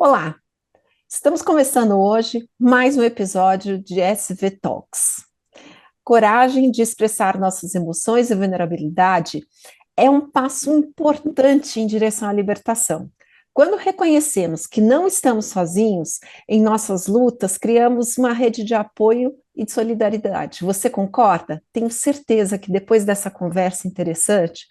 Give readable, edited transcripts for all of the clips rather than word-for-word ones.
Olá, estamos começando hoje mais um episódio de SV Talks. Coragem de expressar nossas emoções e vulnerabilidade é um passo importante em direção à libertação. Quando reconhecemos que não estamos sozinhos em nossas lutas, criamos uma rede de apoio e de solidariedade. Você concorda? Tenho certeza que depois dessa conversa interessante,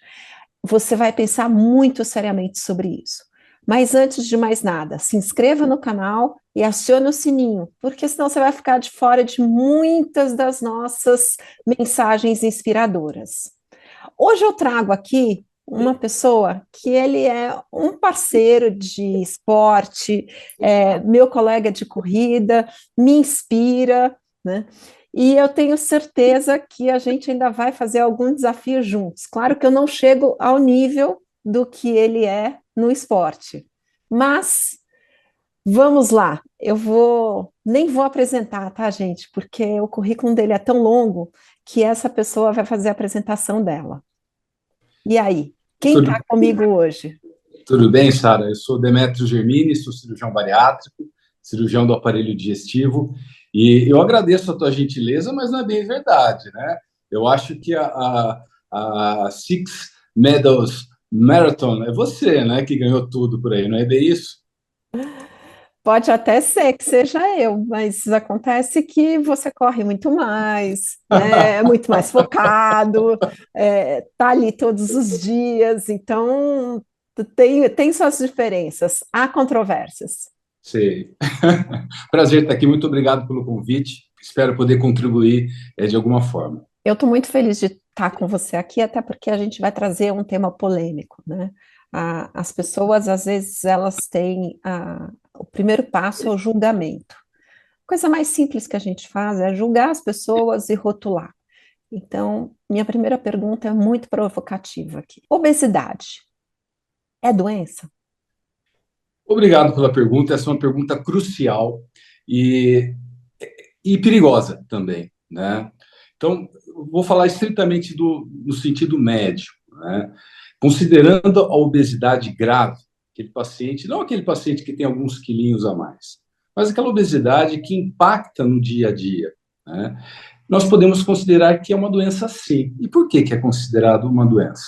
você vai pensar muito seriamente sobre isso. Mas antes de mais nada, se inscreva no canal e acione o sininho, porque senão você vai ficar de fora de muitas das nossas mensagens inspiradoras. Hoje eu trago aqui uma pessoa que ele é um parceiro de esporte, meu colega de corrida, me inspira, né? E eu tenho certeza que a gente ainda vai fazer algum desafio juntos. Claro que eu não chego ao nível do que ele é no esporte, mas vamos lá. Nem vou apresentar, tá, gente? Porque o currículo dele é tão longo que essa pessoa vai fazer a apresentação dela. E aí, quem Tudo, está comigo hoje? tudo bem, Sara? Eu sou Demetrio Germini, sou cirurgião bariátrico, cirurgião do aparelho digestivo, e eu agradeço a tua gentileza, mas não é bem verdade, né? Eu acho que a Six Medals Marathon é você, né, que ganhou tudo por aí, não é bem isso? Pode até ser que seja eu, mas acontece que você corre muito mais, né? É muito mais focado, tá ali todos os dias, então tem suas diferenças, há controvérsias. Sei. Prazer estar aqui, muito obrigado pelo convite. Espero poder contribuir de alguma forma. Eu estou muito feliz de estar com você aqui, até porque a gente vai trazer um tema polêmico, né? As pessoas, às vezes, elas têm o primeiro passo é o julgamento. A coisa mais simples que a gente faz é julgar as pessoas e rotular. Então, minha primeira pergunta é muito provocativa aqui. Obesidade é doença? Obrigado pela pergunta. Essa é uma pergunta crucial e, e perigosa também, né? Então, vou falar estritamente no sentido médico, né? Considerando a obesidade grave, aquele paciente, não aquele paciente que tem alguns quilinhos a mais, mas aquela obesidade que impacta no dia a dia, né? Nós podemos considerar que é uma doença sim. E por que é considerado uma doença?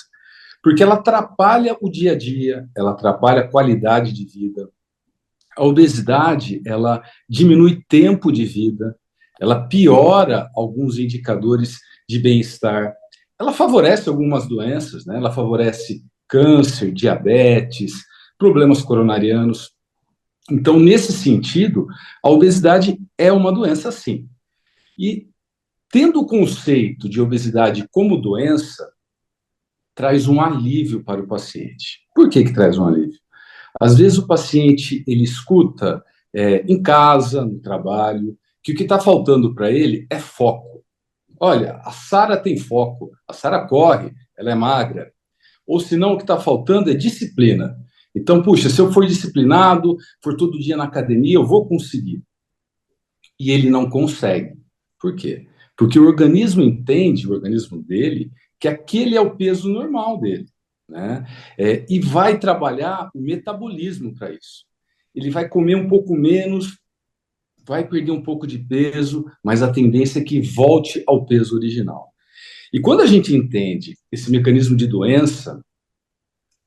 Porque ela atrapalha o dia a dia, ela atrapalha a qualidade de vida. A obesidade, ela diminui tempo de vida, ela piora alguns indicadores de bem-estar, ela favorece algumas doenças, né? Ela favorece câncer, diabetes, problemas coronarianos. Então, nesse sentido, a obesidade é uma doença sim. E tendo o conceito de obesidade como doença, traz um alívio para o paciente. Por que traz um alívio? Às vezes o paciente ele escuta em casa, no trabalho, que o que está faltando para ele é foco. Olha, a Sara tem foco, a Sara corre, ela é magra. Ou senão o que está faltando é disciplina. Então, puxa, se eu for disciplinado, for todo dia na academia, eu vou conseguir. E ele não consegue. Por quê? Porque o organismo entende, o organismo dele, que aquele é o peso normal dele, né? E vai trabalhar o metabolismo para isso. Ele vai comer um pouco menos, vai perder um pouco de peso, mas a tendência é que volte ao peso original. E quando a gente entende esse mecanismo de doença,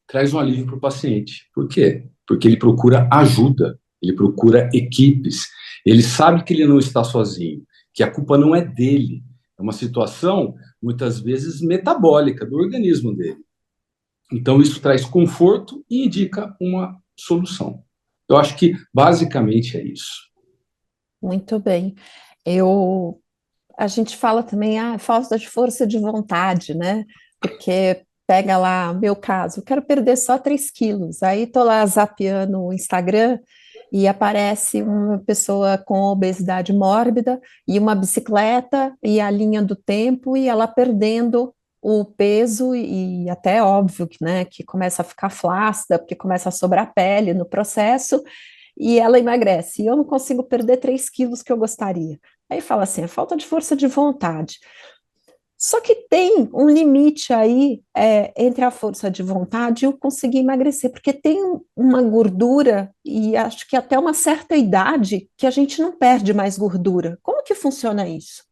traz um alívio para o paciente. Por quê? Porque ele procura ajuda, ele procura equipes, ele sabe que ele não está sozinho, que a culpa não é dele, é uma situação, muitas vezes, metabólica do organismo dele. Então, isso traz conforto e indica uma solução. Eu acho que, basicamente, é isso. Muito bem. Eu, a gente fala também, falta de força de vontade, né? Porque pega lá, meu caso, eu quero perder só 3 quilos. Aí tô lá zapeando o Instagram e aparece uma pessoa com obesidade mórbida e uma bicicleta e a linha do tempo e ela perdendo o peso e até óbvio que, né, que começa a ficar flácida, porque começa a sobrar pele no processo e ela emagrece. E eu não consigo perder 3 quilos que eu gostaria. Aí fala assim, é falta de força de vontade. Só que tem um limite aí entre a força de vontade e o conseguir emagrecer, porque tem uma gordura, e acho que até uma certa idade, que a gente não perde mais gordura. Como que funciona isso?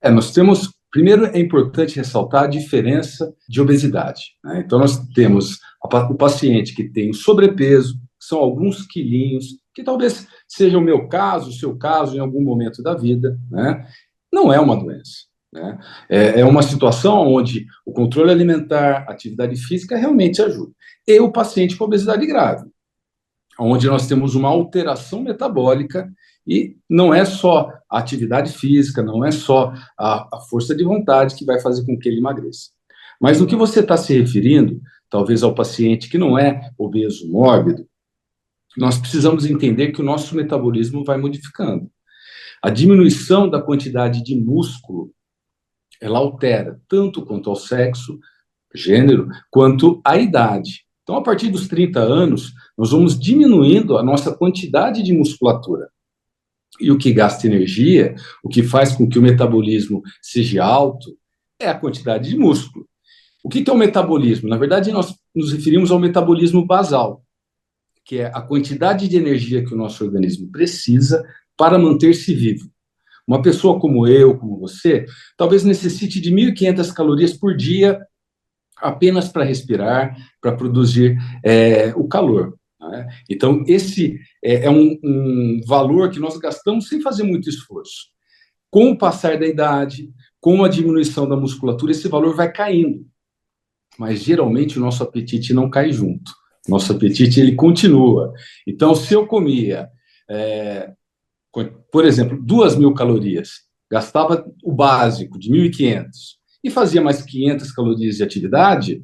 Nós temos. Primeiro, é importante ressaltar a diferença de obesidade, né? Então, nós temos o paciente que tem o sobrepeso, que são alguns quilinhos, que talvez seja o meu caso, o seu caso, em algum momento da vida, né? Não é uma doença, né? É uma situação onde o controle alimentar, atividade física realmente ajuda. E o paciente com obesidade grave, onde nós temos uma alteração metabólica e não é só a atividade física, não é só a força de vontade que vai fazer com que ele emagreça. Mas no que você está se referindo, talvez ao paciente que não é obeso mórbido, nós precisamos entender que o nosso metabolismo vai modificando. A diminuição da quantidade de músculo, ela altera tanto quanto ao sexo, gênero, quanto à idade. Então, a partir dos 30 anos, nós vamos diminuindo a nossa quantidade de musculatura. E o que gasta energia, o que faz com que o metabolismo seja alto, é a quantidade de músculo. O que é o metabolismo? Na verdade, nós nos referimos ao metabolismo basal, que é a quantidade de energia que o nosso organismo precisa para manter-se vivo. Uma pessoa como eu, como você, talvez necessite de 1.500 calorias por dia apenas para respirar, para produzir o calor, né? Então, esse é um valor que nós gastamos sem fazer muito esforço. Com o passar da idade, com a diminuição da musculatura, esse valor vai caindo. Mas, geralmente, o nosso apetite não cai junto. Nosso apetite, ele continua. Então, se eu comia, por exemplo, 2.000 calorias, gastava o básico de 1.500 e fazia mais 500 calorias de atividade,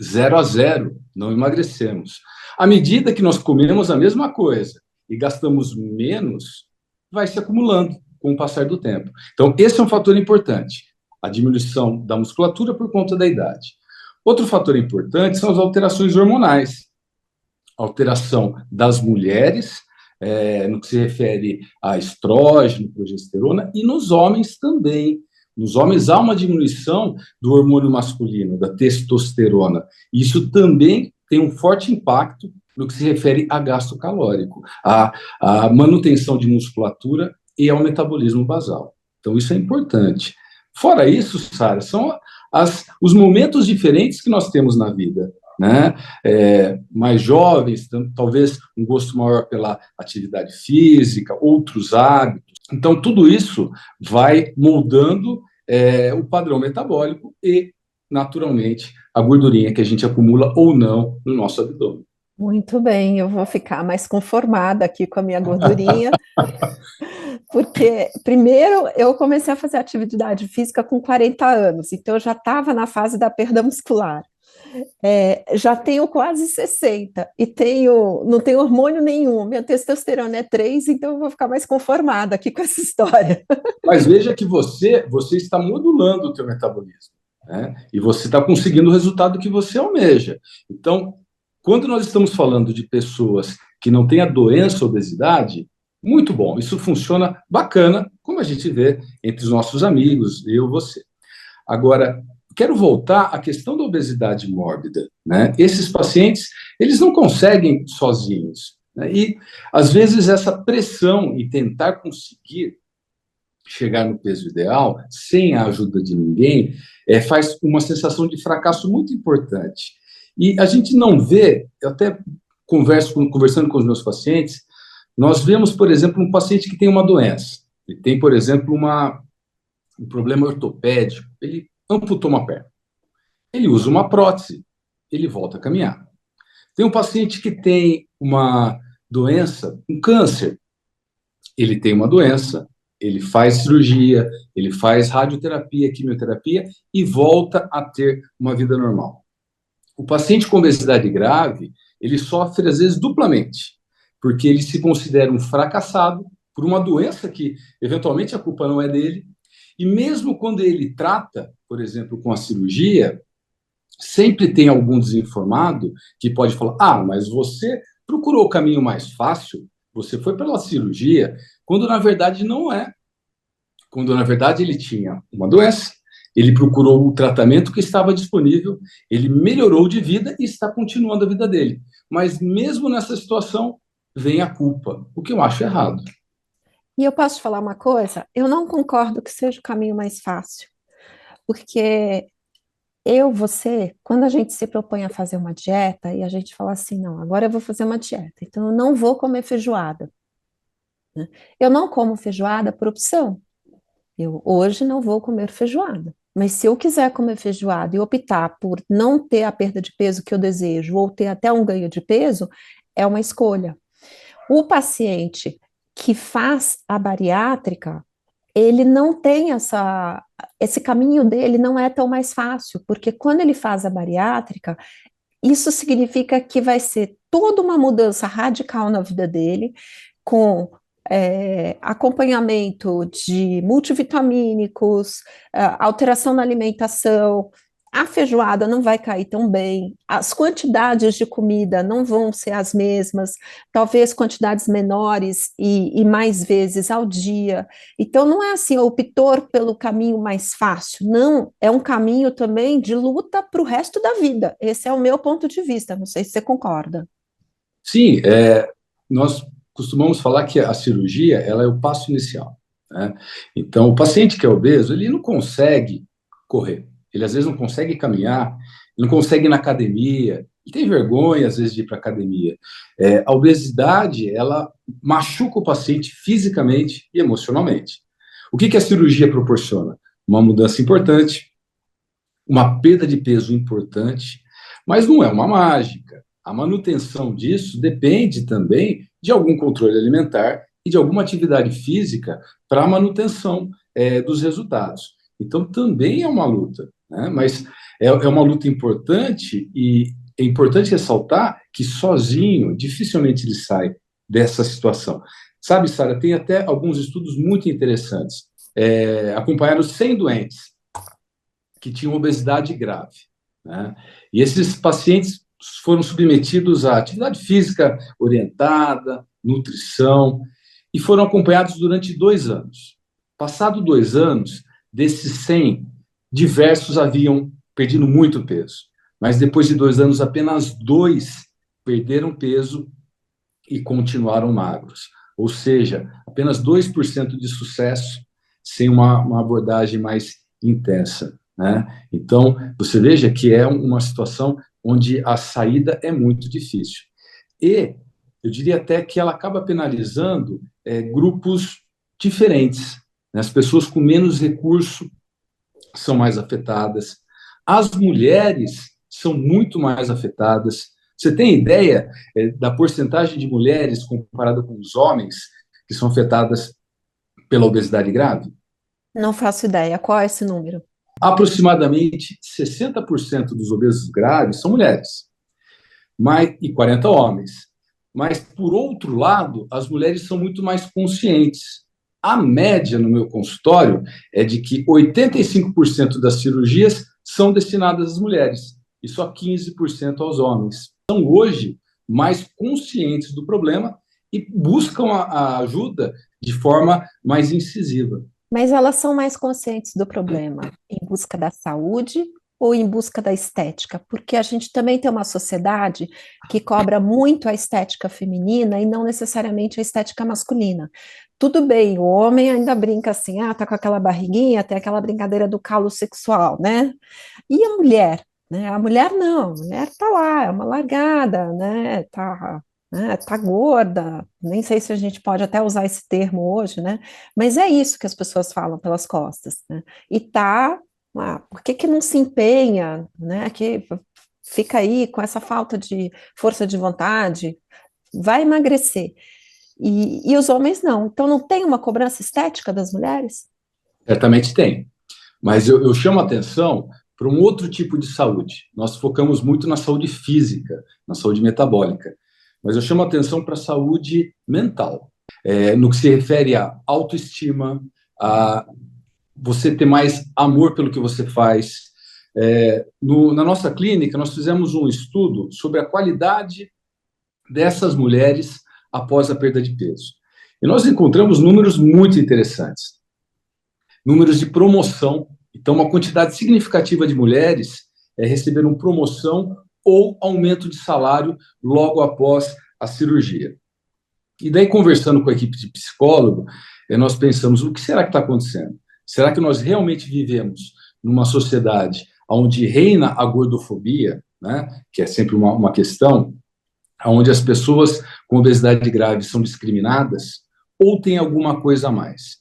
0 a 0, não emagrecemos. À medida que nós comemos a mesma coisa e gastamos menos, vai se acumulando com o passar do tempo. Então, esse é um fator importante, a diminuição da musculatura por conta da idade. Outro fator importante são as alterações hormonais. Alteração das mulheres, no que se refere a estrógeno, progesterona, e nos homens também. Nos homens há uma diminuição do hormônio masculino, da testosterona. Isso também tem um forte impacto no que se refere a gasto calórico, a manutenção de musculatura e ao metabolismo basal. Então, isso é importante. Fora isso, Sara, são os momentos diferentes que nós temos na vida, né? Mais jovens, talvez um gosto maior pela atividade física, outros hábitos. Então, tudo isso vai moldando o padrão metabólico e, naturalmente, a gordurinha que a gente acumula ou não no nosso abdômen. Muito bem, eu vou ficar mais conformada aqui com a minha gordurinha, porque primeiro eu comecei a fazer atividade física com 40 anos, então eu já estava na fase da perda muscular. Já tenho quase 60 e não tenho hormônio nenhum. Minha testosterona é 3, então eu vou ficar mais conformada aqui com essa história. Mas veja que você está modulando o teu metabolismo, né? E você está conseguindo o resultado que você almeja. Então, quando nós estamos falando de pessoas que não têm a doença, a obesidade, muito bom. Isso funciona bacana, como a gente vê entre os nossos amigos, eu e você. Agora, quero voltar à questão da obesidade mórbida, né? Esses pacientes, eles não conseguem sozinhos, né? E, às vezes, essa pressão em tentar conseguir chegar no peso ideal, sem a ajuda de ninguém, faz uma sensação de fracasso muito importante. E a gente não vê, eu até conversando com os meus pacientes, nós vemos, por exemplo, um paciente que tem uma doença, ele tem, por exemplo, um problema ortopédico, ele amputou uma perna. Ele usa uma prótese, ele volta a caminhar. Tem um paciente que tem uma doença, um câncer. Ele tem uma doença, ele faz cirurgia, ele faz radioterapia, quimioterapia e volta a ter uma vida normal. O paciente com obesidade grave, ele sofre, às vezes, duplamente, porque ele se considera um fracassado por uma doença que, eventualmente, a culpa não é dele. E mesmo quando ele trata, por exemplo, com a cirurgia, sempre tem algum desinformado que pode falar: mas você procurou o caminho mais fácil, você foi pela cirurgia, quando na verdade não é. Quando na verdade ele tinha uma doença, ele procurou o tratamento que estava disponível, ele melhorou de vida e está continuando a vida dele. Mas mesmo nessa situação, vem a culpa, o que eu acho errado. E eu posso te falar uma coisa? Eu não concordo que seja o caminho mais fácil, porque você, quando a gente se propõe a fazer uma dieta e a gente fala assim, não, agora eu vou fazer uma dieta, então eu não vou comer feijoada, né? Eu não como feijoada por opção. Eu hoje não vou comer feijoada. Mas se eu quiser comer feijoada e optar por não ter a perda de peso que eu desejo, ou ter até um ganho de peso, é uma escolha. O paciente que faz a bariátrica, ele não tem esse caminho dele não é tão mais fácil, porque quando ele faz a bariátrica, isso significa que vai ser toda uma mudança radical na vida dele, com acompanhamento de multivitamínicos, alteração na alimentação. A feijoada não vai cair tão bem, as quantidades de comida não vão ser as mesmas, talvez quantidades menores e mais vezes ao dia. Então, não é assim, optou pelo caminho mais fácil, não, é um caminho também de luta para o resto da vida. Esse é o meu ponto de vista, não sei se você concorda. Sim, nós costumamos falar que a cirurgia ela é o passo inicial, né? Então, o paciente que é obeso, ele não consegue correr, ele às vezes não consegue caminhar, ele não consegue ir na academia, ele tem vergonha às vezes de ir para a academia. A obesidade, ela machuca o paciente fisicamente e emocionalmente. O que que a cirurgia proporciona? Uma mudança importante, uma perda de peso importante, mas não é uma mágica. A manutenção disso depende também de algum controle alimentar e de alguma atividade física para a manutenção dos resultados. Então, também é uma luta, né? Mas é uma luta importante e é importante ressaltar que sozinho dificilmente ele sai dessa situação. Sabe, Sara, tem até alguns estudos muito interessantes. Acompanharam 100 doentes que tinham obesidade grave, né? E esses pacientes foram submetidos à atividade física orientada, nutrição, e foram acompanhados durante 2 anos. Passado 2 anos, desses 100, diversos haviam perdido muito peso, mas depois de 2 anos, apenas 2 perderam peso e continuaram magros. Ou seja, apenas 2% de sucesso sem uma abordagem mais intensa, né? Então, você veja que é uma situação onde a saída é muito difícil. E eu diria até que ela acaba penalizando grupos diferentes, né? As pessoas com menos recurso são mais afetadas, as mulheres são muito mais afetadas. Você tem ideia da porcentagem de mulheres comparada com os homens que são afetadas pela obesidade grave? Não faço ideia. Qual é esse número? Aproximadamente 60% dos obesos graves são mulheres, e 40 homens. Mas, por outro lado, as mulheres são muito mais conscientes. A média no meu consultório é de que 85% das cirurgias são destinadas às mulheres e só 15% aos homens. São hoje mais conscientes do problema e buscam a ajuda de forma mais incisiva. Mas elas são mais conscientes do problema em busca da saúde ou em busca da estética? Porque a gente também tem uma sociedade que cobra muito a estética feminina e não necessariamente a estética masculina. Tudo bem, o homem ainda brinca assim, tá com aquela barriguinha, tem aquela brincadeira do calo sexual, né? E a mulher? Né? A mulher não, a mulher tá lá, é uma largada, né, tá gorda, nem sei se a gente pode até usar esse termo hoje, né? Mas é isso que as pessoas falam pelas costas, né? E por que que não se empenha, né? Que fica aí com essa falta de força de vontade, vai emagrecer. E os homens não. Então não tem uma cobrança estética das mulheres? Certamente tem, mas eu chamo a atenção para um outro tipo de saúde. Nós focamos muito na saúde física, na saúde metabólica, mas eu chamo a atenção para a saúde mental, no que se refere à autoestima, a você ter mais amor pelo que você faz. Na nossa clínica, nós fizemos um estudo sobre a qualidade dessas mulheres após a perda de peso. E nós encontramos números muito interessantes. Números de promoção Então, uma quantidade significativa de mulheres receberam promoção ou aumento de salário logo após a cirurgia. E daí, conversando com a equipe de psicólogo, nós pensamos, o que será que está acontecendo? Será que nós realmente vivemos numa sociedade onde reina a gordofobia, né, que é sempre uma questão, onde as pessoas com obesidade grave são discriminadas, ou tem alguma coisa a mais?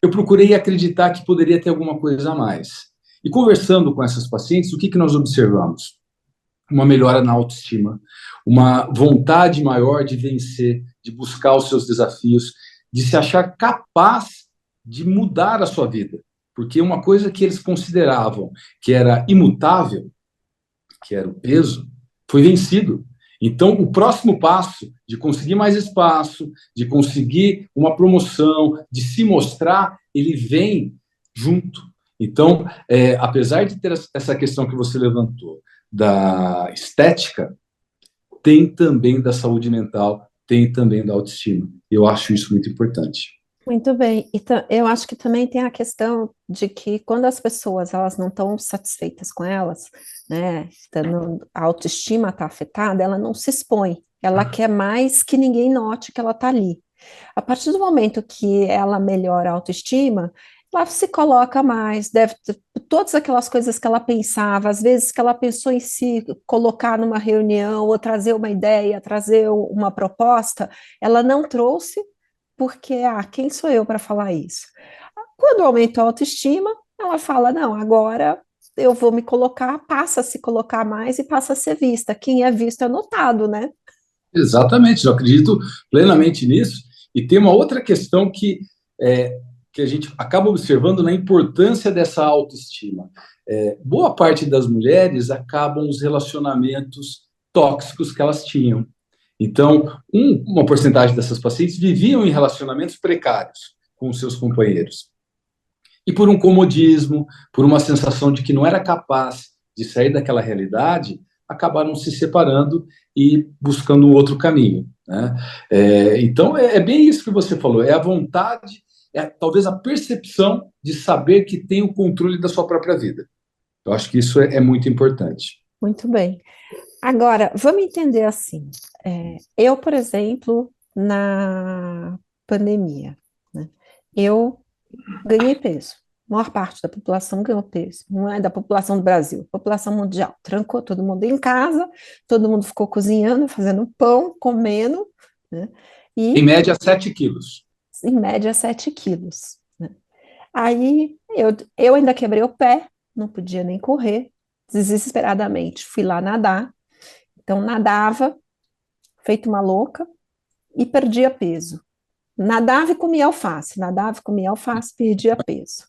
Eu procurei acreditar que poderia ter alguma coisa a mais. E conversando com essas pacientes, o que nós observamos? Uma melhora na autoestima, uma vontade maior de vencer, de buscar os seus desafios, de se achar capaz de mudar a sua vida. Porque uma coisa que eles consideravam que era imutável, que era o peso, foi vencido. Então, o próximo passo de conseguir mais espaço, de conseguir uma promoção, de se mostrar, ele vem junto. Então, apesar de ter essa questão que você levantou da estética, tem também da saúde mental, tem também da autoestima. Eu acho isso muito importante. Muito bem, e eu acho que também tem a questão de que quando as pessoas elas não estão satisfeitas com elas, né, a autoestima está afetada, ela não se expõe, ela quer mais que ninguém note que ela está ali. A partir do momento que ela melhora a autoestima, ela se coloca mais, deve ter todas aquelas coisas que ela pensava, às vezes que ela pensou em se colocar numa reunião, ou trazer uma ideia, trazer uma proposta, ela não trouxe, porque, quem sou eu para falar isso? Quando aumenta a autoestima, ela fala, não, agora eu vou me colocar, passa a se colocar mais e passa a ser vista. Quem é visto é notado, né? Exatamente, eu acredito plenamente nisso. E tem uma outra questão que a gente acaba observando na importância dessa autoestima. Boa parte das mulheres acabam os relacionamentos tóxicos que elas tinham. Então, uma porcentagem dessas pacientes viviam em relacionamentos precários com os seus companheiros. E por um comodismo, por uma sensação de que não era capaz de sair daquela realidade, acabaram se separando e buscando um outro caminho, né? Então, é bem isso que você falou, é a vontade, talvez a percepção de saber que tem o controle da sua própria vida. Eu acho que isso é muito importante. Muito bem. Agora, vamos entender assim. Eu, por exemplo, na pandemia, né, eu ganhei peso. A maior parte da população ganhou peso. Não é da população do Brasil, população mundial. Trancou todo mundo em casa, todo mundo ficou cozinhando, fazendo pão, comendo, né? Em E, média, 7 quilos. em média, 7 quilos. Né? Aí, eu ainda quebrei o pé, não podia nem correr, desesperadamente. Fui lá nadar. Então, nadava, feito uma louca, e perdia peso. Nadava e comia alface, perdia peso.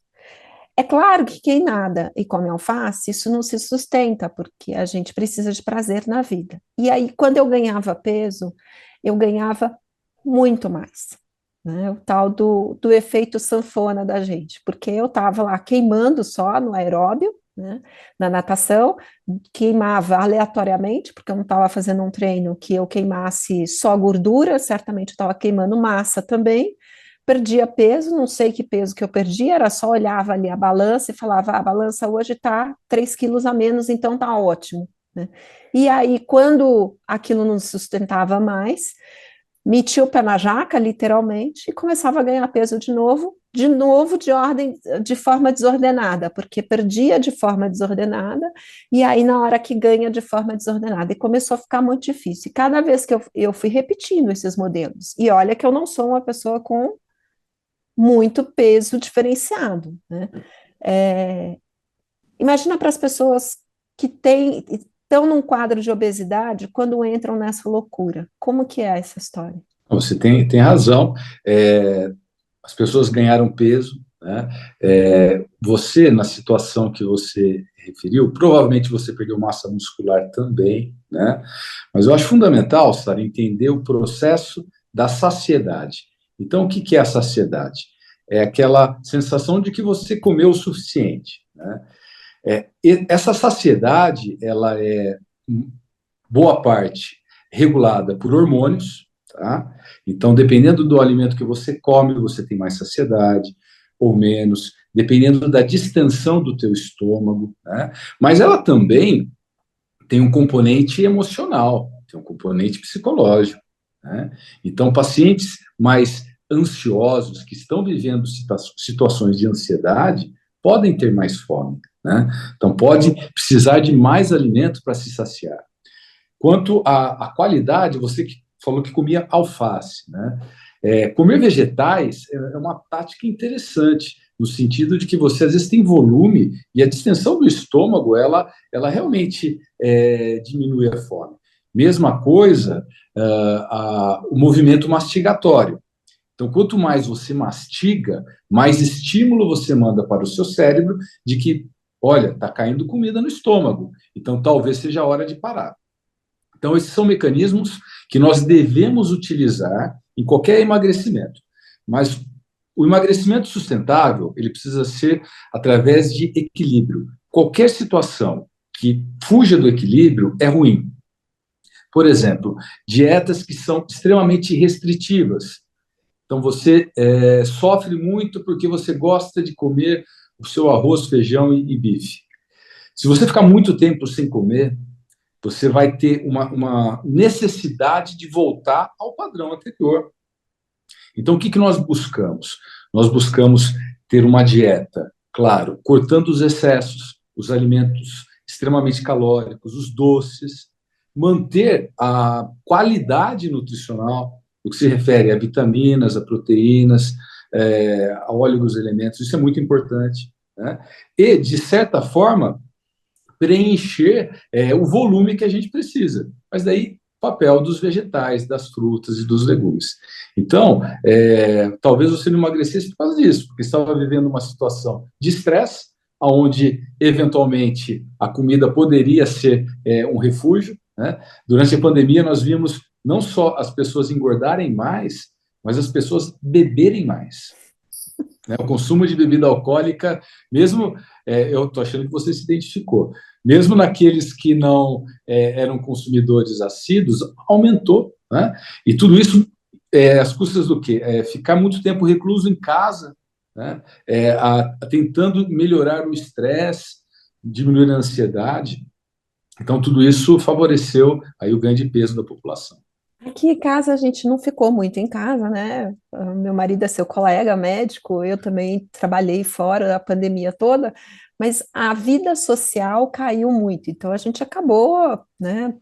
É claro que quem nada e come alface, isso não se sustenta, porque a gente precisa de prazer na vida. E aí, quando eu ganhava peso, eu ganhava muito mais. Né? O tal do efeito sanfona da gente, porque eu estava lá queimando só no aeróbio, né? Na natação, queimava aleatoriamente, porque eu não estava fazendo um treino que eu queimasse só gordura, certamente eu estava queimando massa também, perdia peso, não sei que peso que eu perdi, era só olhava ali a balança e falava, a balança hoje está 3 quilos a menos, então tá ótimo, né? E aí, quando aquilo não sustentava mais, metia o pé na jaca, literalmente, e começava a ganhar peso de novo de forma desordenada, porque perdia de forma desordenada, e aí na hora que ganha de forma desordenada, e começou a ficar muito difícil. E cada vez que eu fui repetindo esses modelos, e olha que eu não sou uma pessoa com muito peso diferenciado, né? É, imagina para as pessoas que estão num quadro de obesidade quando entram nessa loucura. Como que é essa história? Você tem razão. As pessoas ganharam peso, né? Você, na situação que você referiu, provavelmente você perdeu massa muscular também, né? Mas eu acho fundamental, Sara, entender o processo da saciedade. Então, o que é a saciedade? É aquela sensação de que você comeu o suficiente, né? E essa saciedade, ela é, boa parte, regulada por hormônios, tá? Então, dependendo do alimento que você come, você tem mais saciedade ou menos. dependendo da distensão do teu estômago, né? Mas ela também tem um componente emocional, tem um componente psicológico, né? Então, pacientes mais ansiosos, que estão vivendo situações de ansiedade, podem ter mais fome, né? Então, pode precisar de mais alimento para se saciar. Quanto à qualidade, você que falou que comia alface, né? Comer vegetais é uma tática interessante, no sentido de que você às vezes tem volume e a distensão do estômago, ela realmente diminui a fome. Mesma coisa, o movimento mastigatório. Então, quanto mais você mastiga, mais estímulo você manda para o seu cérebro de que, olha, está caindo comida no estômago, então talvez seja a hora de parar. Então, esses são mecanismos que nós devemos utilizar em qualquer emagrecimento. Mas o emagrecimento sustentável, ele precisa ser através de equilíbrio. Qualquer situação que fuja do equilíbrio é ruim. Por exemplo, dietas que são extremamente restritivas. Então, você sofre muito porque você gosta de comer o seu arroz, feijão e bife. Se você ficar muito tempo sem comer, você vai ter uma necessidade de voltar ao padrão anterior. Então, o que nós buscamos? Nós buscamos ter uma dieta, claro, cortando os excessos, os alimentos extremamente calóricos, os doces, manter a qualidade nutricional, no que se refere a vitaminas, a proteínas, a óleos elementos, isso é muito importante, né? E, de certa forma, preencher o volume que a gente precisa. Mas daí, papel dos vegetais, das frutas e dos legumes. Então, talvez você não emagrecesse por causa disso, porque estava vivendo uma situação de estresse, onde, eventualmente, a comida poderia ser um refúgio, né? Durante a pandemia, nós vimos não só as pessoas engordarem mais, mas as pessoas beberem mais. O consumo de bebida alcoólica, mesmo, eu estou achando que você se identificou, mesmo naqueles que não eram consumidores assíduos, aumentou, né? E tudo isso às custas do quê? Ficar muito tempo recluso em casa, né? Tentando melhorar o estresse, diminuir a ansiedade. Então, tudo isso favoreceu aí o ganho de peso da população. Aqui em casa a gente não ficou muito em casa, né? Meu marido é seu colega médico, eu também trabalhei fora a pandemia toda, mas a vida social caiu muito, então a gente acabou, né,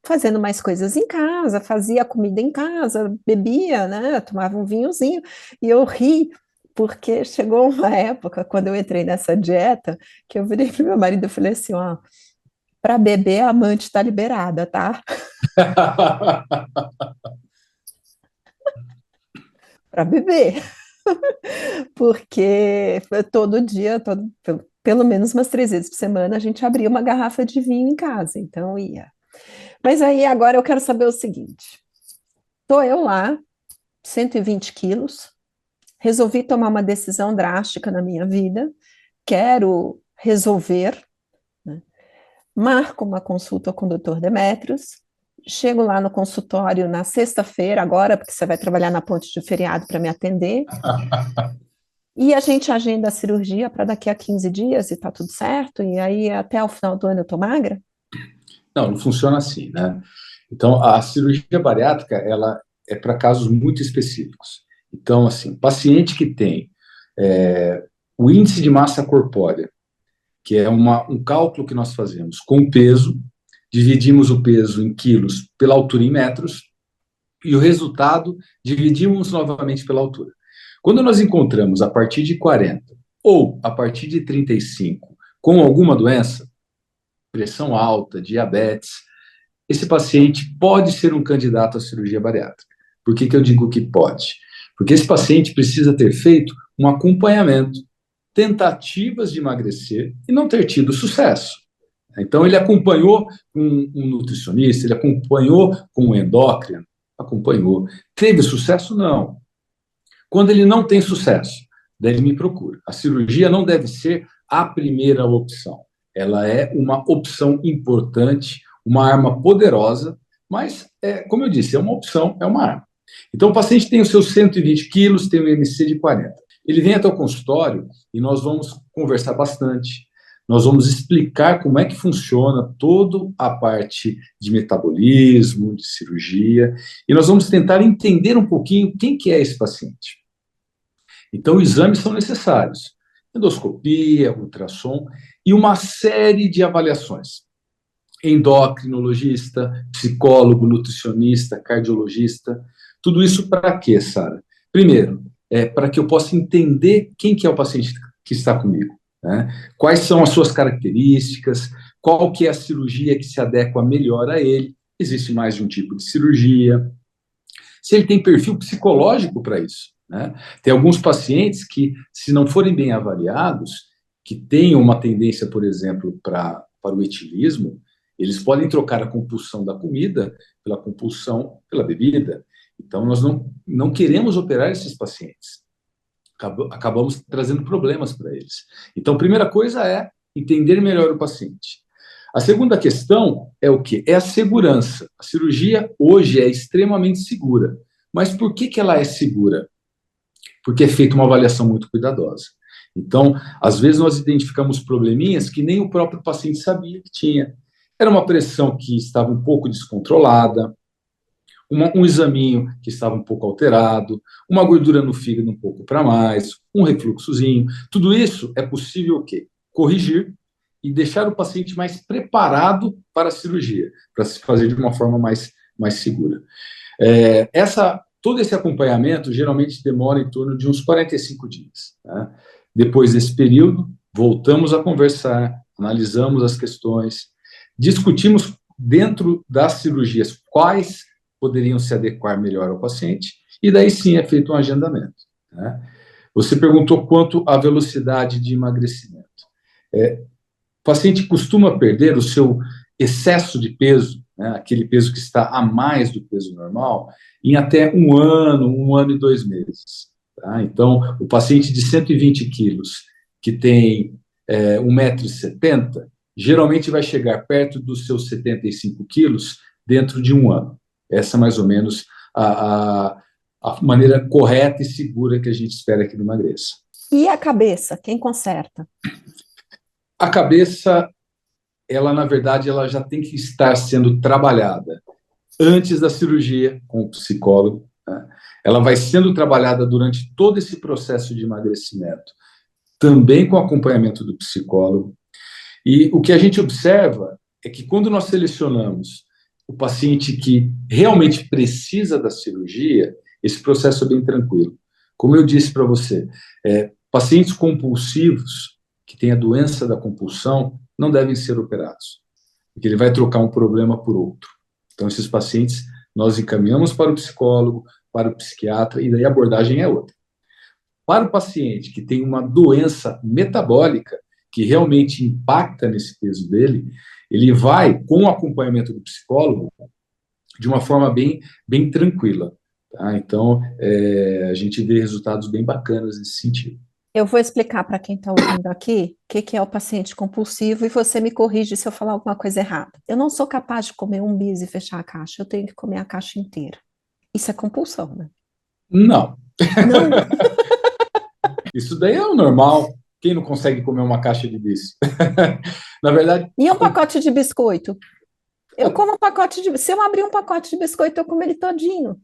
fazendo mais coisas em casa, fazia comida em casa, bebia, né, tomava um vinhozinho, e eu ri, porque chegou uma época, quando eu entrei nessa dieta, que eu virei para meu marido e falei assim, ó, para beber a amante está liberada, tá? Para beber. Porque todo dia, pelo menos umas 3 vezes por semana, a gente abria uma garrafa de vinho em casa, então ia. Mas aí agora eu quero saber o seguinte: estou eu lá, 120 quilos, resolvi tomar uma decisão drástica na minha vida, quero resolver, né? Marco uma consulta com o Dr. Demetrios, chego lá no consultório na sexta-feira, agora, porque você vai trabalhar na ponte de feriado para me atender. E a gente agenda a cirurgia para daqui a 15 dias e tá tudo certo, e aí até o final do ano eu tô magra? Não funciona assim, né? Então, a cirurgia bariátrica, ela é para casos muito específicos. Então, assim, paciente que tem o índice de massa corpórea, que é um cálculo que nós fazemos com o peso, dividimos o peso em quilos pela altura em metros, e o resultado dividimos novamente pela altura. Quando nós encontramos a partir de 40 ou a partir de 35 com alguma doença, pressão alta, diabetes, esse paciente pode ser um candidato à cirurgia bariátrica. Por que eu digo que pode? Porque esse paciente precisa ter feito um acompanhamento, tentativas de emagrecer e não ter tido sucesso. Então, ele acompanhou com um nutricionista, ele acompanhou com um endócrino, acompanhou. Teve sucesso? Não. Quando ele não tem sucesso, daí ele me procura. A cirurgia não deve ser a primeira opção. Ela é uma opção importante, uma arma poderosa, mas, como eu disse, é uma opção, é uma arma. Então, o paciente tem os seus 120 quilos, tem um IMC de 40. Ele vem até o consultório e nós vamos conversar bastante. Nós vamos explicar como é que funciona toda a parte de metabolismo, de cirurgia, e nós vamos tentar entender um pouquinho quem que é esse paciente. Então, exames são necessários. Endoscopia, ultrassom e uma série de avaliações. Endocrinologista, psicólogo, nutricionista, cardiologista. Tudo isso para quê, Sara? Primeiro, para que eu possa entender quem que é o paciente que está comigo, né? Quais são as suas características, qual que é a cirurgia que se adequa melhor a ele. Existe mais de um tipo de cirurgia. Se ele tem perfil psicológico para isso, né? Tem alguns pacientes que, se não forem bem avaliados, que têm uma tendência, por exemplo, para o etilismo, eles podem trocar a compulsão da comida pela compulsão pela bebida. Então, nós não queremos operar esses pacientes. Acabamos trazendo problemas para eles. Então, a primeira coisa é entender melhor o paciente. A segunda questão é o quê? É a segurança. A cirurgia hoje é extremamente segura. Mas por que ela é segura? Porque é feita uma avaliação muito cuidadosa. Então, às vezes nós identificamos probleminhas que nem o próprio paciente sabia que tinha. Era uma pressão que estava um pouco descontrolada, um examinho que estava um pouco alterado, uma gordura no fígado um pouco para mais, um refluxozinho. Tudo isso é possível o quê? Corrigir e deixar o paciente mais preparado para a cirurgia, para se fazer de uma forma mais segura. Todo esse acompanhamento geralmente demora em torno de uns 45 dias. Tá? Depois desse período, voltamos a conversar, analisamos as questões, discutimos dentro das cirurgias quais poderiam se adequar melhor ao paciente, e daí sim é feito um agendamento. Né? Você perguntou quanto à velocidade de emagrecimento. O paciente costuma perder o seu excesso de peso, né, aquele peso que está a mais do peso normal, em até um ano e 2 meses. Tá? Então, o paciente de 120 quilos, que tem 1,70 m, geralmente vai chegar perto dos seus 75 quilos dentro de um ano. Essa é mais ou menos a maneira correta e segura que a gente espera que ele emagreça. E a cabeça, quem conserta? A cabeça, ela, na verdade, ela já tem que estar sendo trabalhada antes da cirurgia com o psicólogo. Né? Ela vai sendo trabalhada durante todo esse processo de emagrecimento, também com acompanhamento do psicólogo. E o que a gente observa é que quando nós selecionamos o paciente que realmente precisa da cirurgia, esse processo é bem tranquilo. Como eu disse para você, pacientes compulsivos que têm a doença da compulsão não devem ser operados, porque ele vai trocar um problema por outro. Então, esses pacientes nós encaminhamos para o psicólogo, para o psiquiatra, e daí a abordagem é outra. Para o paciente que tem uma doença metabólica, que realmente impacta nesse peso dele, ele vai, com o acompanhamento do psicólogo, de uma forma bem tranquila. Tá? Então, a gente vê resultados bem bacanas nesse sentido. Eu vou explicar para quem está ouvindo aqui o que é o paciente compulsivo e você me corrige se eu falar alguma coisa errada. Eu não sou capaz de comer um bis e fechar a caixa, eu tenho que comer a caixa inteira. Isso é compulsão, né? Não. Não? Isso daí é o normal. Quem não consegue comer uma caixa de bis? Na verdade... E um pacote de biscoito? Eu como um pacote de... Se eu abrir um pacote de biscoito, eu como ele todinho.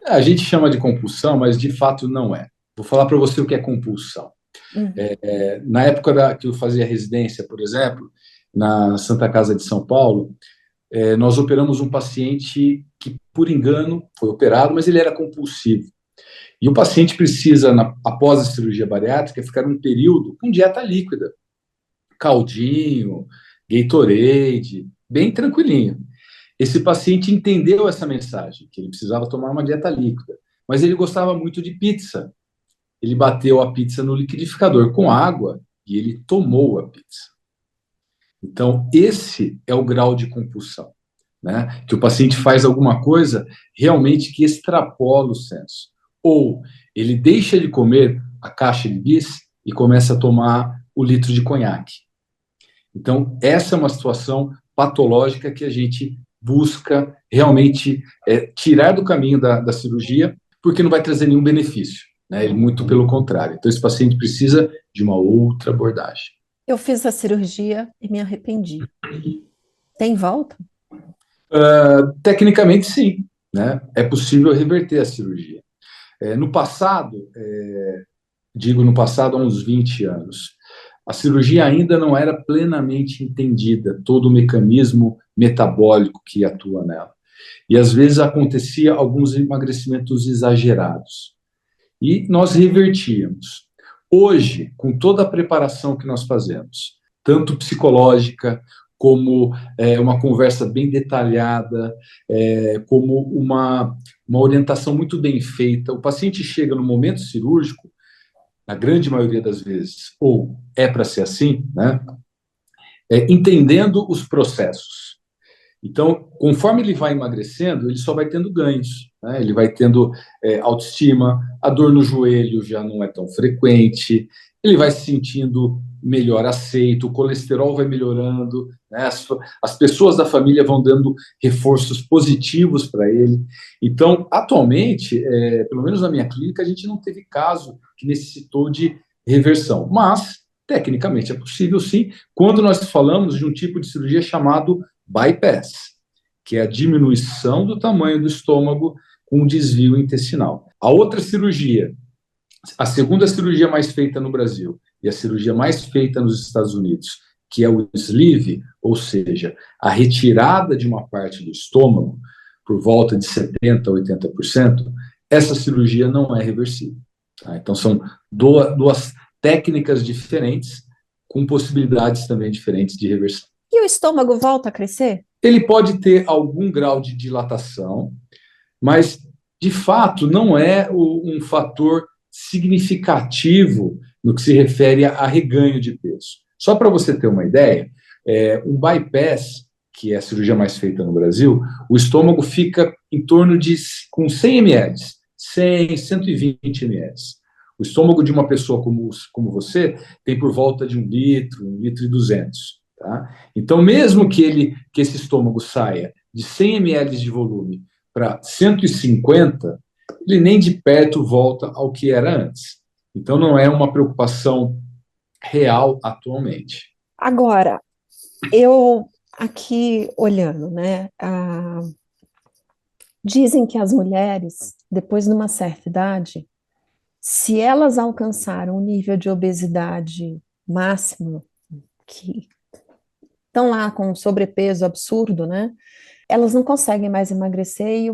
A gente chama de compulsão, mas de fato não é. Vou falar para você o que é compulsão. Na época que eu fazia residência, por exemplo, na Santa Casa de São Paulo, nós operamos um paciente que, por engano, foi operado, mas ele era compulsivo. E o paciente precisa, após a cirurgia bariátrica, ficar um período com dieta líquida. Caldinho, Gatorade, bem tranquilinho. Esse paciente entendeu essa mensagem, que ele precisava tomar uma dieta líquida, mas ele gostava muito de pizza. Ele bateu a pizza no liquidificador com água e ele tomou a pizza. Então, esse é o grau de compulsão, né? Que o paciente faz alguma coisa realmente que extrapola o senso. Ou ele deixa de comer a caixa de bis e começa a tomar o litro de conhaque. Então, essa é uma situação patológica que a gente busca realmente tirar do caminho da cirurgia, porque não vai trazer nenhum benefício. né? Ele muito pelo contrário. Então, esse paciente precisa de uma outra abordagem. Eu fiz a cirurgia e me arrependi. Tem volta? Tecnicamente, sim, né? É possível reverter a cirurgia. No passado, digo no passado, há uns 20 anos, a cirurgia ainda não era plenamente entendida, todo o mecanismo metabólico que atua nela. E às vezes acontecia alguns emagrecimentos exagerados. E nós revertíamos. Hoje, com toda a preparação que nós fazemos, tanto psicológica, como uma conversa bem detalhada, como uma orientação muito bem feita, o paciente chega no momento cirúrgico, na grande maioria das vezes, ou é para ser assim, né, entendendo os processos. Então, conforme ele vai emagrecendo, ele só vai tendo ganhos, né? Ele vai tendo autoestima, a dor no joelho já não é tão frequente, ele vai se sentindo melhor aceito, o colesterol vai melhorando, né? As pessoas da família vão dando reforços positivos para ele. Então, atualmente, pelo menos na minha clínica, a gente não teve caso que necessitou de reversão, mas, tecnicamente, é possível sim, quando nós falamos de um tipo de cirurgia chamado bypass, que é a diminuição do tamanho do estômago com desvio intestinal. A outra cirurgia, a segunda cirurgia mais feita no Brasil e a cirurgia mais feita nos Estados Unidos, que é o sleeve, ou seja, a retirada de uma parte do estômago, por volta de 70% a 80%, essa cirurgia não é reversível. Tá? Então, são duas técnicas diferentes, com possibilidades também diferentes de reversão. E o estômago volta a crescer? Ele pode ter algum grau de dilatação, mas, de fato, não é um fator significativo no que se refere a reganho de peso. Só para você ter uma ideia, um bypass, que é a cirurgia mais feita no Brasil, o estômago fica em torno de com 100 ml, 100, 120 ml. O estômago de uma pessoa como você tem por volta de 1 litro e 200. Tá? Então, mesmo que esse estômago saia de 100 ml de volume para 150, ele nem de perto volta ao que era antes. Então, não é uma preocupação real atualmente. Agora, eu aqui olhando, né? Dizem que as mulheres, depois de uma certa idade, se elas alcançaram um nível de obesidade máximo, que estão lá com um sobrepeso absurdo, né? Elas não conseguem mais emagrecer e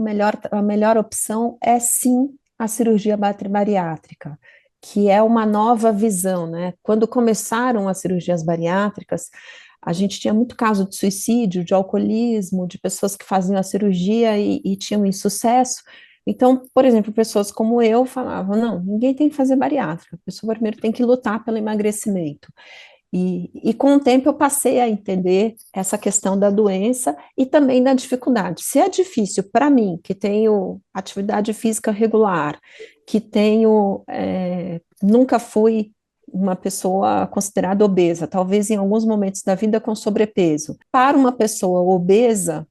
a melhor opção é sim a cirurgia bariátrica, que é uma nova visão, né? Quando começaram as cirurgias bariátricas, a gente tinha muito caso de suicídio, de alcoolismo, de pessoas que faziam a cirurgia e tinham insucesso. Então, por exemplo, pessoas como eu falavam, não, ninguém tem que fazer bariátrica, a pessoa primeiro tem que lutar pelo emagrecimento. E com o tempo eu passei a entender essa questão da doença e também da dificuldade. Se é difícil para mim, que tenho atividade física regular, que nunca fui uma pessoa considerada obesa, talvez em alguns momentos da vida com sobrepeso, para uma pessoa obesa,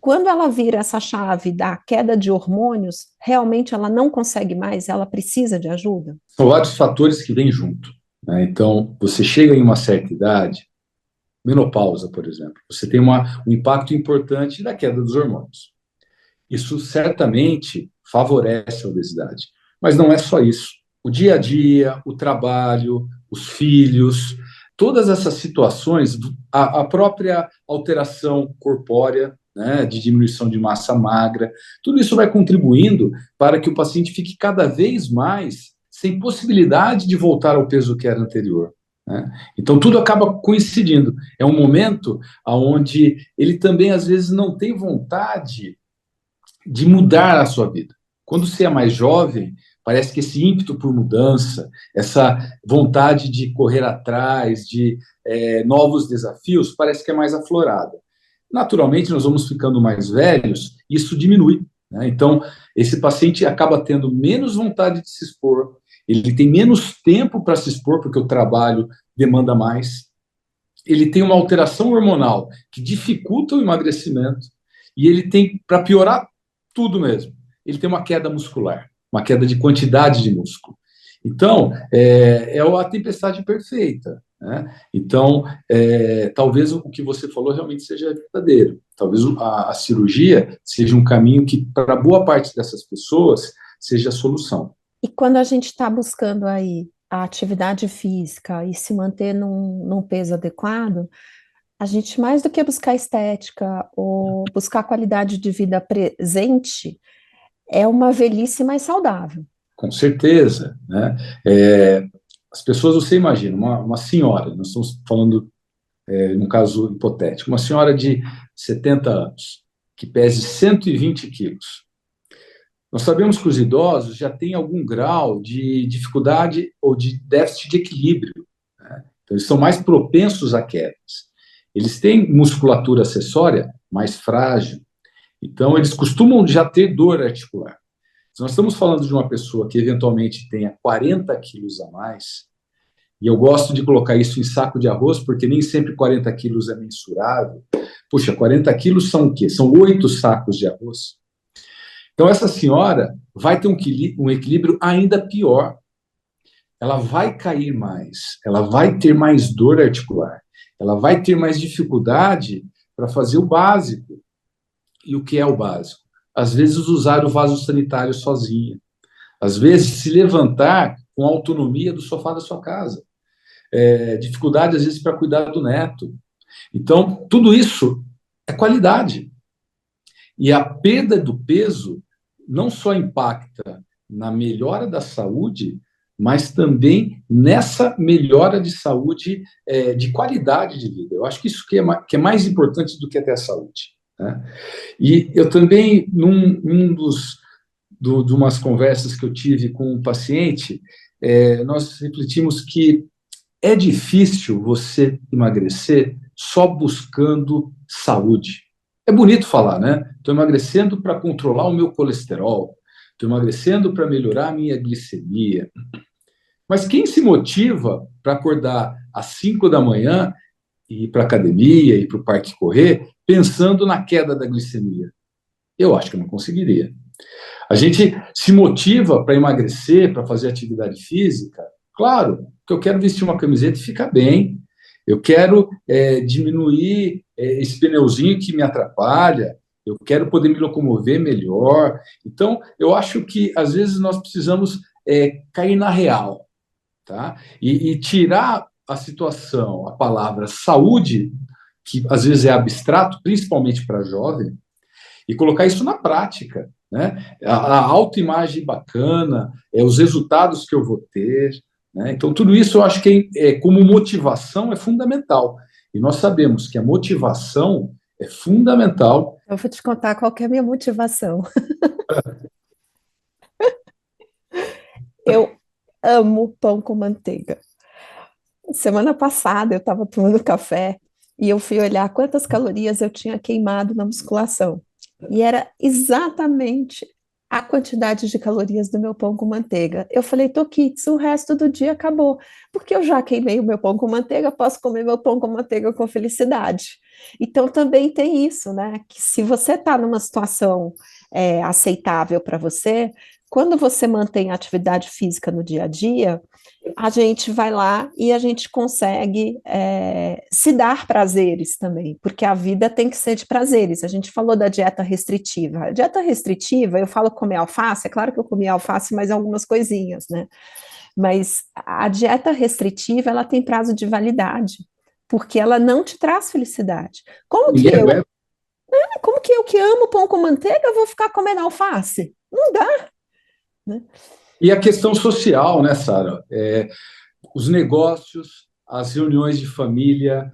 quando ela vira essa chave da queda de hormônios, realmente ela não consegue mais, ela precisa de ajuda? São vários fatores que vêm junto, né? Então, você chega em uma certa idade, menopausa, por exemplo, você tem um impacto importante da queda dos hormônios. Isso certamente favorece a obesidade. Mas não é só isso. O dia a dia, o trabalho, os filhos, todas essas situações, a própria alteração corpórea, né, de diminuição de massa magra, tudo isso vai contribuindo para que o paciente fique cada vez mais sem possibilidade de voltar ao peso que era anterior. Né? Então, tudo acaba coincidindo. É um momento onde ele também, às vezes, não tem vontade de mudar a sua vida. Quando você é mais jovem, parece que esse ímpeto por mudança, essa vontade de correr atrás de novos desafios, parece que é mais aflorada. Naturalmente, nós vamos ficando mais velhos, e isso diminui. Né? Então, esse paciente acaba tendo menos vontade de se expor, ele tem menos tempo para se expor, porque o trabalho demanda mais, ele tem uma alteração hormonal que dificulta o emagrecimento, e ele tem, para piorar tudo mesmo, ele tem uma queda muscular. uma queda de quantidade de músculo. Então, é a tempestade perfeita, né? Então, talvez o que você falou realmente seja verdadeiro. Talvez a cirurgia seja um caminho que, para boa parte dessas pessoas, seja a solução. E quando a gente está buscando aí a atividade física e se manter num peso adequado, a gente, mais do que buscar estética ou buscar qualidade de vida presente, é uma velhice mais saudável. Com certeza, né? As pessoas, você imagina, uma senhora, nós estamos falando, num caso hipotético, uma senhora de 70 anos, que pese 120 quilos. Nós sabemos que os idosos já têm algum grau de dificuldade ou de déficit de equilíbrio, né? Então, eles são mais propensos a quedas. Eles têm musculatura acessória mais frágil, então eles costumam já ter dor articular. Se nós estamos falando de uma pessoa que eventualmente tenha 40 quilos a mais, e eu gosto de colocar isso em saco de arroz, porque nem sempre 40 quilos é mensurável. Puxa, 40 quilos são o quê? São 8 sacos de arroz. Então, essa senhora vai ter um equilíbrio ainda pior. Ela vai cair mais, ela vai ter mais dor articular, ela vai ter mais dificuldade para fazer o básico. E o que é o básico? Às vezes, usar o vaso sanitário sozinha. Às vezes, se levantar com a autonomia do sofá da sua casa. Dificuldade, às vezes, para cuidar do neto. Então, tudo isso é qualidade. E a perda do peso não só impacta na melhora da saúde, mas também nessa melhora de saúde, de qualidade de vida. Eu acho que isso que é mais importante do que até a saúde, né? E eu também, de umas conversas que eu tive com um paciente, nós refletimos que é difícil você emagrecer só buscando saúde. É bonito falar, né? Estou emagrecendo para controlar o meu colesterol, estou emagrecendo para melhorar a minha glicemia. Mas quem se motiva para acordar às 5 da manhã e ir para a academia, ir para o parque correr, pensando na queda da glicemia? Eu acho que eu não conseguiria. A gente se motiva para emagrecer, para fazer atividade física, claro, porque eu quero vestir uma camiseta e ficar bem. Eu quero diminuir esse pneuzinho que me atrapalha. Eu quero poder me locomover melhor. Então, eu acho que, às vezes, nós precisamos cair na real, tá? E tirar a situação, a palavra saúde, que às vezes é abstrato, principalmente para jovem, e colocar isso na prática, né? A autoimagem bacana, os resultados que eu vou ter, né? Então, tudo isso eu acho que, como motivação, é fundamental. E nós sabemos que a motivação é fundamental. Eu vou te contar qual que é a minha motivação. Eu amo pão com manteiga. Semana passada eu estava tomando café e eu fui olhar quantas calorias eu tinha queimado na musculação. E era exatamente a quantidade de calorias do meu pão com manteiga. Eu falei, Tokits, o resto do dia acabou, porque eu já queimei o meu pão com manteiga, posso comer meu pão com manteiga com felicidade. Então também tem isso, né? Que se você está numa situação aceitável para você, quando você mantém a atividade física no dia a dia, a gente vai lá e a gente consegue se dar prazeres também, porque a vida tem que ser de prazeres. A gente falou da dieta restritiva. A dieta restritiva, eu falo comer alface, é claro que eu comi alface, mas algumas coisinhas, né? Mas a dieta restritiva, ela tem prazo de validade, porque ela não te traz felicidade. Como que eu que amo pão com manteiga vou ficar comendo alface? Não dá, né? E a questão social, né, Sara? Os negócios, as reuniões de família,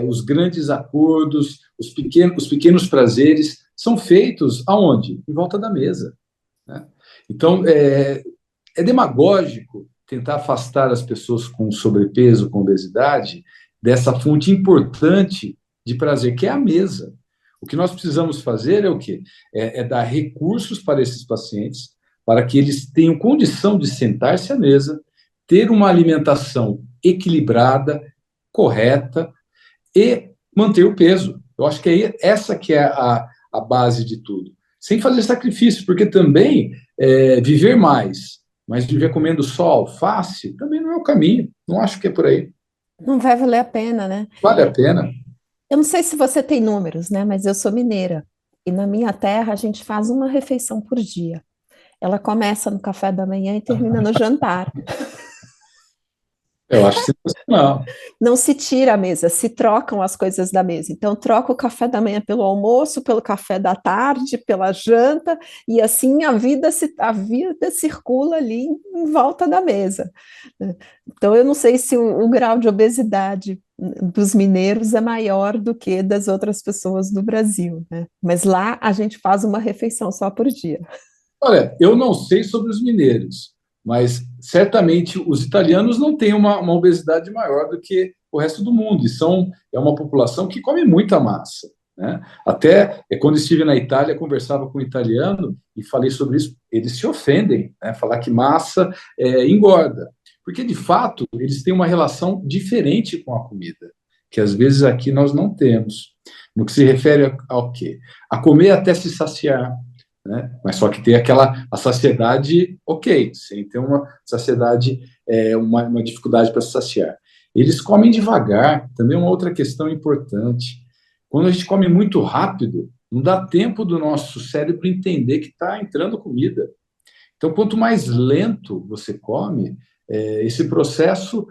os grandes acordos, os pequenos prazeres são feitos aonde? Em volta da mesa, né? Então, é demagógico tentar afastar as pessoas com sobrepeso, com obesidade, dessa fonte importante de prazer, que é a mesa. O que nós precisamos fazer é o quê? Dar recursos para esses pacientes, para que eles tenham condição de sentar-se à mesa, ter uma alimentação equilibrada, correta e manter o peso. Eu acho que essa que é a base de tudo. sem fazer sacrifício, porque também viver mais, mas viver comendo só alface, também não é o caminho, não acho que é por aí. Não vai valer a pena, né? Vale a pena. Eu não sei se você tem números, né? Mas eu sou mineira. E na minha terra a gente faz uma refeição por dia. Ela começa no café da manhã e termina no jantar. Eu acho sensacional. Não se tira a mesa, se trocam as coisas da mesa. Então, troca o café da manhã pelo almoço, pelo café da tarde, pela janta, e assim a vida circula ali em volta da mesa. Então, eu não sei se o grau de obesidade dos mineiros é maior do que das outras pessoas do Brasil, né? Mas lá a gente faz uma refeição só por dia. Olha, eu não sei sobre os mineiros, mas certamente os italianos não têm uma obesidade maior do que o resto do mundo, e é uma população que come muita massa. Né? Até quando estive na Itália, conversava com um italiano e falei sobre isso, eles se ofendem, né? Falar que massa engorda, porque de fato eles têm uma relação diferente com a comida, que às vezes aqui nós não temos, no que se refere ao quê? A comer até se saciar, né? Mas só que tem a saciedade, ok, sem ter uma saciedade, uma dificuldade para se saciar. Eles comem devagar, também é uma outra questão importante. Quando a gente come muito rápido, não dá tempo do nosso cérebro entender que está entrando comida. Então, quanto mais lento você come, esse processo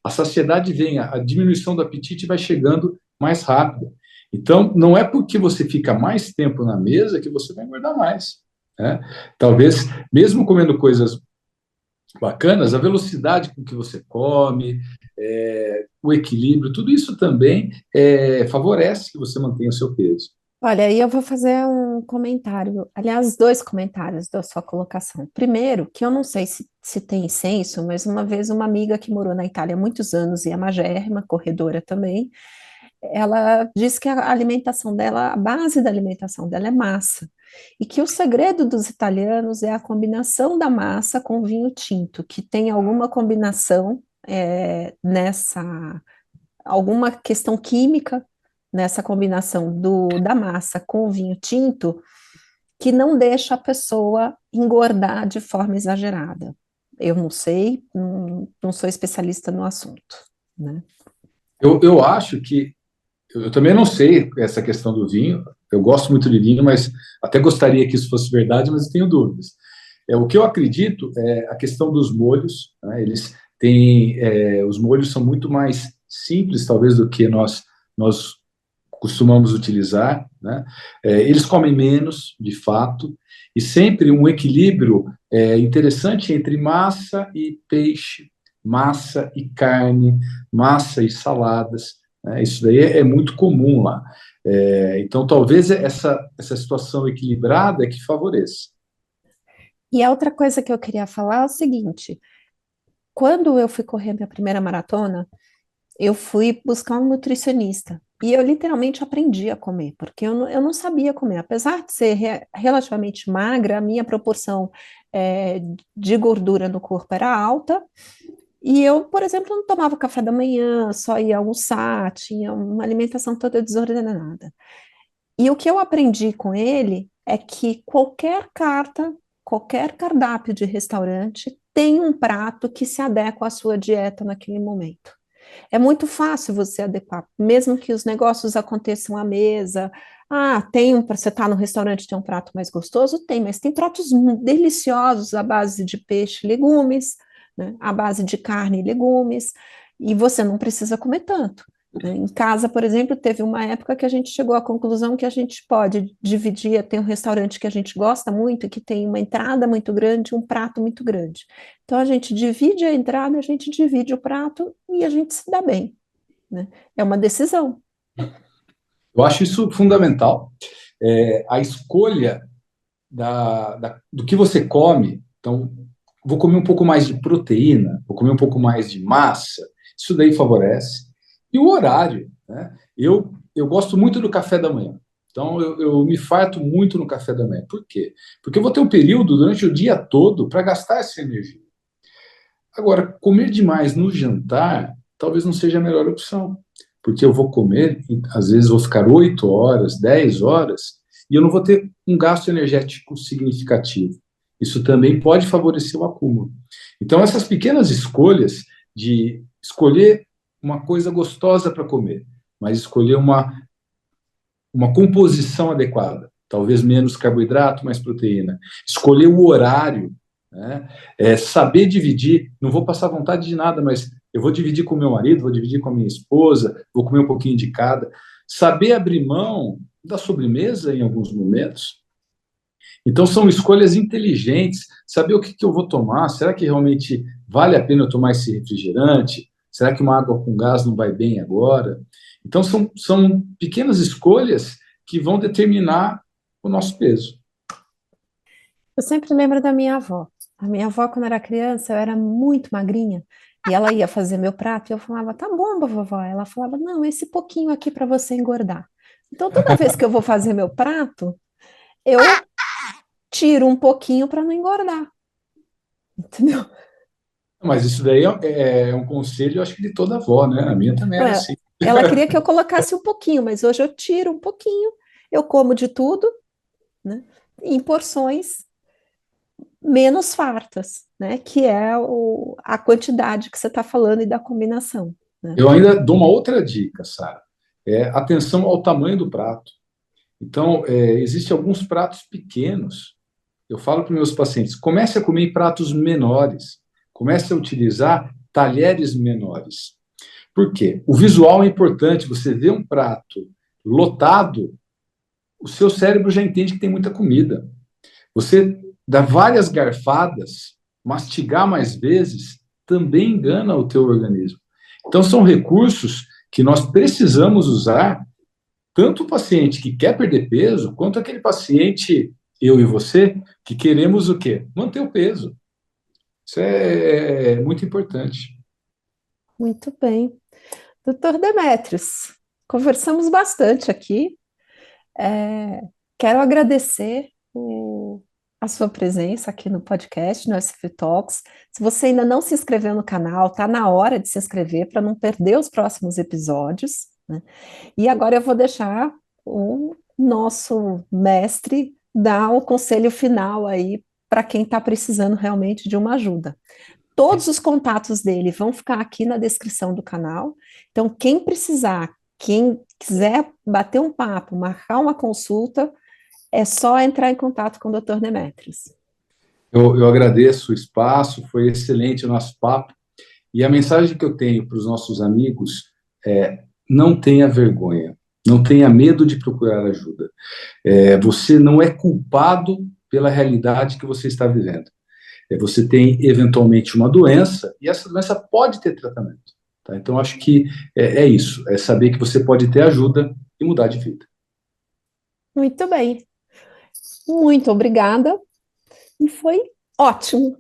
a saciedade vem, a diminuição do apetite vai chegando mais rápido. Então, não é porque você fica mais tempo na mesa que você vai engordar mais. Né? Talvez, mesmo comendo coisas bacanas, a velocidade com que você come, o equilíbrio, tudo isso também favorece que você mantenha o seu peso. Olha, aí eu vou fazer um comentário, aliás, dois comentários da sua colocação. Primeiro, que eu não sei se tem senso, mas uma vez uma amiga que morou na Itália há muitos anos e é magérrima, corredora também, ela disse que a alimentação dela, a base da alimentação dela é massa, e que o segredo dos italianos é a combinação da massa com vinho tinto, que tem alguma combinação alguma questão química nessa combinação da massa com o vinho tinto, que não deixa a pessoa engordar de forma exagerada. Eu não sei, não sou especialista no assunto, né? Eu acho que eu também não sei essa questão do vinho. Eu gosto muito de vinho, mas até gostaria que isso fosse verdade, mas eu tenho dúvidas. O que eu acredito é a questão dos molhos. Né? Eles têm, os molhos são muito mais simples, talvez, do que nós costumamos utilizar. Né? Eles comem menos, de fato, e sempre um equilíbrio interessante entre massa e peixe, massa e carne, massa e saladas. Isso daí é muito comum lá. Então, talvez essa situação equilibrada é que favoreça. E a outra coisa que eu queria falar é o seguinte: quando eu fui correr minha primeira maratona, eu fui buscar um nutricionista. E eu literalmente aprendi a comer, porque eu não sabia comer. Apesar de ser relativamente magra, a minha proporção de gordura no corpo era alta. E eu, por exemplo, não tomava café da manhã, só ia almoçar, tinha uma alimentação toda desordenada. E o que eu aprendi com ele é que qualquer cardápio de restaurante tem um prato que se adequa à sua dieta naquele momento. É muito fácil você adequar, mesmo que os negócios aconteçam à mesa. Ah, você está no restaurante, tem um prato mais gostoso? Tem, mas tem pratos deliciosos à base de peixe e legumes, né, à base de carne e legumes, e você não precisa comer tanto. Né? Em casa, por exemplo, teve uma época que a gente chegou à conclusão que a gente pode dividir, tem um restaurante que a gente gosta muito, e que tem uma entrada muito grande, um prato muito grande. Então a gente divide a entrada, a gente divide o prato e a gente se dá bem. Né? É uma decisão. Eu acho isso fundamental. A escolha do que você come. Então, vou comer um pouco mais de proteína, vou comer um pouco mais de massa, isso daí favorece. E o horário, né? Eu gosto muito do café da manhã. Então, eu me farto muito no café da manhã. Por quê? Porque eu vou ter um período durante o dia todo para gastar essa energia. Agora, comer demais no jantar talvez não seja a melhor opção, porque eu vou comer, às vezes vou ficar 8 horas, 10 horas, e eu não vou ter um gasto energético significativo. Isso também pode favorecer o acúmulo. Então, essas pequenas escolhas de escolher uma coisa gostosa para comer, mas escolher uma composição adequada, talvez menos carboidrato, mais proteína. Escolher o horário, né? Saber dividir, não vou passar vontade de nada, mas eu vou dividir com meu marido, vou dividir com a minha esposa, vou comer um pouquinho de cada. Saber abrir mão da sobremesa em alguns momentos. Então, são escolhas inteligentes. Saber o que eu vou tomar, será que realmente vale a pena eu tomar esse refrigerante? Será que uma água com gás não vai bem agora? Então, são pequenas escolhas que vão determinar o nosso peso. Eu sempre lembro da minha avó. A minha avó, quando era criança, eu era muito magrinha. E ela ia fazer meu prato e eu falava, tá bom, vovó. Ela falava, não, esse pouquinho aqui para você engordar. Então, toda vez que eu vou fazer meu prato, eu tiro um pouquinho para não engordar. Entendeu? Mas isso daí é um conselho, eu acho que de toda avó, né? A minha também era assim. Ela queria que eu colocasse um pouquinho, mas hoje eu tiro um pouquinho. Eu como de tudo, né? Em porções menos fartas, né? Que é a quantidade que você está falando e da combinação, né? Eu ainda dou uma outra dica, Sara. Atenção ao tamanho do prato. Então, existem alguns pratos pequenos. Eu falo para os meus pacientes, comece a comer em pratos menores. Comece a utilizar talheres menores. Por quê? O visual é importante. Você vê um prato lotado, o seu cérebro já entende que tem muita comida. Você dá várias garfadas, mastigar mais vezes, também engana o teu organismo. Então, são recursos que nós precisamos usar, tanto o paciente que quer perder peso, quanto aquele paciente, eu e você, que queremos o quê? Manter o peso. Isso é muito importante. Muito bem. Doutor Demetrios, conversamos bastante aqui. É, quero agradecer a sua presença aqui no podcast, no SF Talks. Se você ainda não se inscreveu no canal, tá na hora de se inscrever para não perder os próximos episódios, né? E agora eu vou deixar o nosso mestre dar o conselho final aí para quem está precisando realmente de uma ajuda. Todos os contatos dele vão ficar aqui na descrição do canal. Então, quem precisar, quem quiser bater um papo, marcar uma consulta, é só entrar em contato com o Dr. Demetrios. Eu agradeço o espaço, foi excelente o nosso papo. E a mensagem que eu tenho para os nossos amigos é: não tenha vergonha, não tenha medo de procurar ajuda. Você não é culpado pela realidade que você está vivendo. Você tem, eventualmente, uma doença, e essa doença pode ter tratamento. Tá? Então, acho que é isso, é saber que você pode ter ajuda e mudar de vida. Muito bem. Muito obrigada. E foi ótimo.